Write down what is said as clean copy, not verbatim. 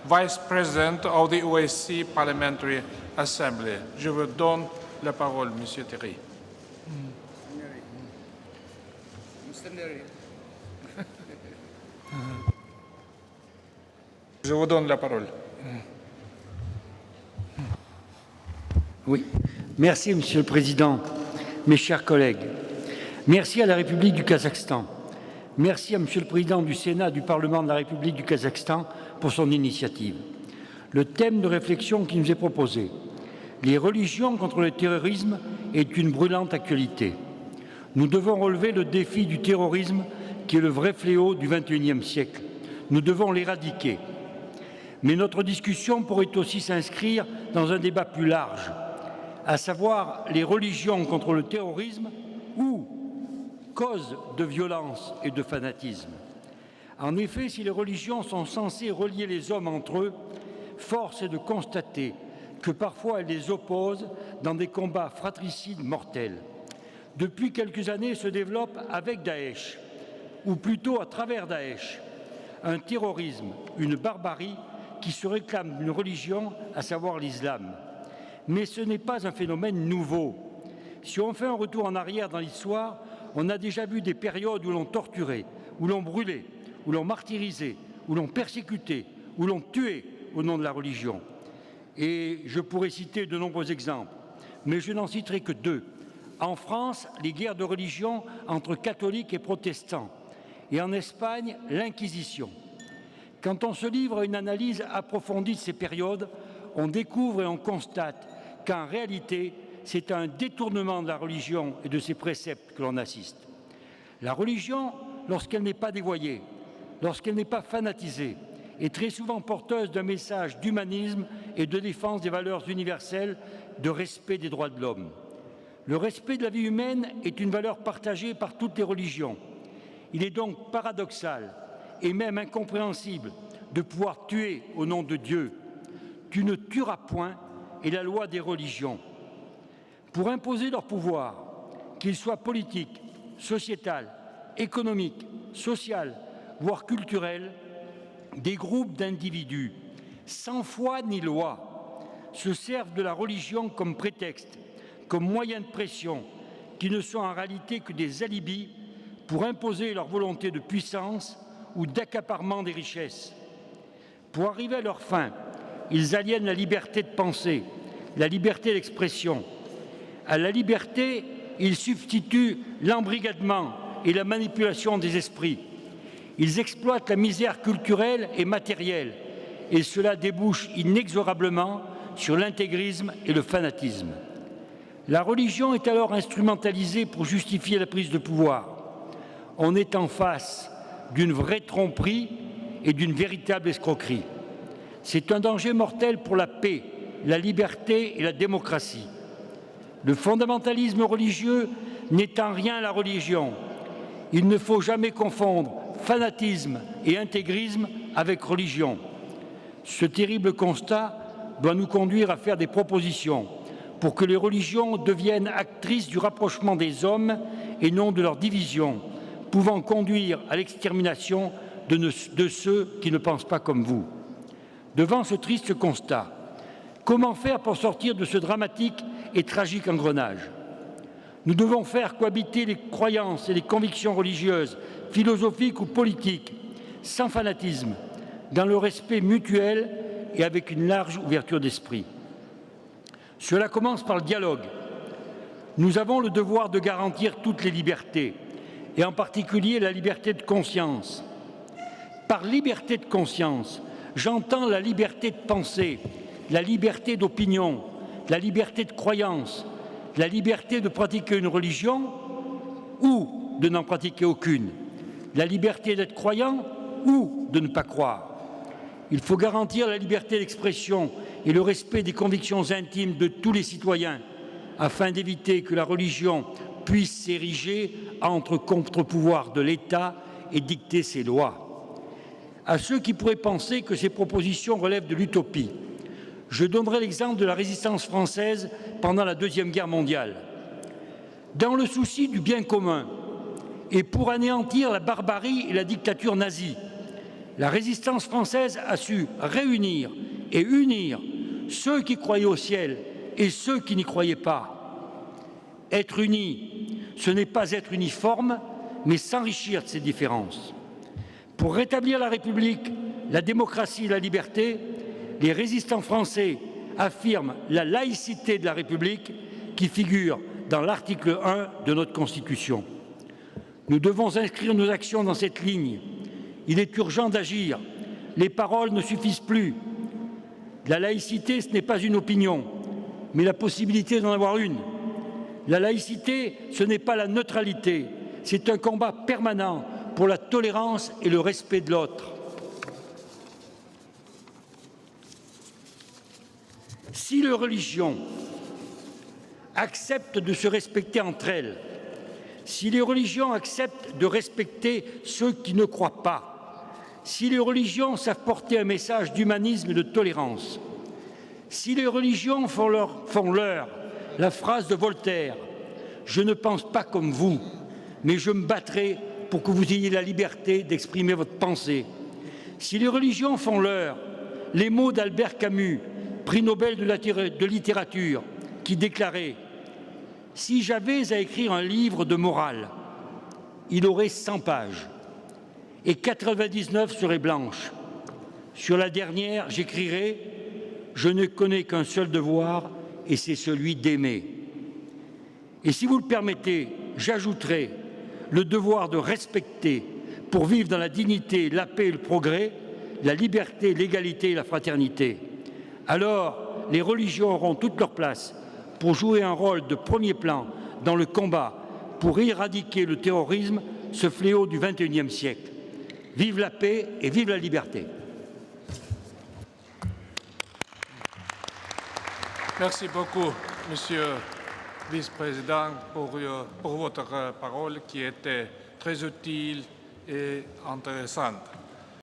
Vice President of the OSCE Parliamentary Assembly. Je vous donne la parole, Monsieur Terry. Je vous donne la parole. Oui. Merci, Monsieur le Président, mes chers collègues. Merci à la République du Kazakhstan. Merci à Monsieur le Président du Sénat du Parlement de la République du Kazakhstan pour son initiative. Le thème de réflexion qui nous est proposé, les religions contre le terrorisme, est une brûlante actualité. Nous devons relever le défi du terrorisme qui est le vrai fléau du XXIe siècle. Nous devons l'éradiquer. Mais notre discussion pourrait aussi s'inscrire dans un débat plus large, à savoir les religions contre le terrorisme ou cause de violence et de fanatisme. En effet, si les religions sont censées relier les hommes entre eux, force est de constater que parfois elles les opposent dans des combats fratricides mortels. Depuis quelques années se développe avec Daesh, ou plutôt à travers Daesh, un terrorisme, une barbarie qui se réclame d'une religion, à savoir l'islam. Mais ce n'est pas un phénomène nouveau. Si on fait un retour en arrière dans l'histoire, on a déjà vu des périodes où l'on torturait, où l'on brûlait, où l'on martyrisait, où l'on persécutait, où l'on tuait au nom de la religion. Et je pourrais citer de nombreux exemples, mais je n'en citerai que deux. En France, les guerres de religion entre catholiques et protestants. Et en Espagne, l'Inquisition. Quand on se livre à une analyse approfondie de ces périodes, on découvre et on constate qu'en réalité, c'est à un détournement de la religion et de ses préceptes que l'on assiste. La religion, lorsqu'elle n'est pas dévoyée, lorsqu'elle n'est pas fanatisée, est très souvent porteuse d'un message d'humanisme et de défense des valeurs universelles, de respect des droits de l'homme. Le respect de la vie humaine est une valeur partagée par toutes les religions. Il est donc paradoxal et même incompréhensible de pouvoir tuer au nom de Dieu. Tu ne tueras point est la loi des religions. Pour imposer leur pouvoir, qu'il soit politique, sociétal, économique, social, voire culturel, des groupes d'individus, sans foi ni loi, se servent de la religion comme prétexte, comme moyen de pression, qui ne sont en réalité que des alibis pour imposer leur volonté de puissance ou d'accaparement des richesses. Pour arriver à leur fin, ils aliènent la liberté de penser, la liberté d'expression. À la liberté, ils substituent l'embrigadement et la manipulation des esprits. Ils exploitent la misère culturelle et matérielle, et cela débouche inexorablement sur l'intégrisme et le fanatisme. La religion est alors instrumentalisée pour justifier la prise de pouvoir. On est en face d'une vraie tromperie et d'une véritable escroquerie. C'est un danger mortel pour la paix, la liberté et la démocratie. Le fondamentalisme religieux n'est en rien la religion. Il ne faut jamais confondre fanatisme et intégrisme avec religion. Ce terrible constat doit nous conduire à faire des propositions pour que les religions deviennent actrices du rapprochement des hommes et non de leur division, pouvant conduire à l'extermination de ceux qui ne pensent pas comme vous. Devant ce triste constat, comment faire pour sortir de ce dramatique et tragique engrenage? Nous devons faire cohabiter les croyances et les convictions religieuses, philosophiques ou politiques, sans fanatisme, dans le respect mutuel et avec une large ouverture d'esprit. Cela commence par le dialogue. Nous avons le devoir de garantir toutes les libertés, et en particulier la liberté de conscience. Par liberté de conscience, j'entends la liberté de penser, la liberté d'opinion, la liberté de croyance, la liberté de pratiquer une religion ou de n'en pratiquer aucune, la liberté d'être croyant ou de ne pas croire. Il faut garantir la liberté d'expression et le respect des convictions intimes de tous les citoyens afin d'éviter que la religion puisse s'ériger entre contre-pouvoirs de l'État et dicter ses lois. À ceux qui pourraient penser que ces propositions relèvent de l'utopie, je donnerai l'exemple de la résistance française pendant la Deuxième Guerre mondiale. Dans le souci du bien commun et pour anéantir la barbarie et la dictature nazie, la résistance française a su réunir et unir ceux qui croyaient au ciel et ceux qui n'y croyaient pas. Être unis, ce n'est pas être uniforme, mais s'enrichir de ces différences. Pour rétablir la République, la démocratie et la liberté, les résistants français affirment la laïcité de la République qui figure dans l'article 1 de notre Constitution. Nous devons inscrire nos actions dans cette ligne. Il est urgent d'agir. Les paroles ne suffisent plus. La laïcité, ce n'est pas une opinion, mais la possibilité d'en avoir une. La laïcité, ce n'est pas la neutralité, c'est un combat permanent pour la tolérance et le respect de l'autre. Si les religions acceptent de se respecter entre elles, si les religions acceptent de respecter ceux qui ne croient pas, si les religions savent porter un message d'humanisme et de tolérance, si les religions font leur la phrase de Voltaire « Je ne pense pas comme vous, mais je me battrai pour que vous ayez la liberté d'exprimer votre pensée », si les religions font leur les mots d'Albert Camus, prix Nobel de littérature, qui déclarait « Si j'avais à écrire un livre de morale, il aurait 100 pages et 99 seraient blanches. Sur la dernière, j'écrirai « Je ne connais qu'un seul devoir et c'est celui d'aimer ». Et si vous le permettez, j'ajouterai le devoir de respecter pour vivre dans la dignité, la paix et le progrès, la liberté, l'égalité et la fraternité. Alors, les religions auront toute leur place pour jouer un rôle de premier plan dans le combat pour éradiquer le terrorisme, ce fléau du XXIe siècle. Vive la paix et vive la liberté. Merci beaucoup, Monsieur le Vice-président, pour votre parole qui était très utile et intéressante.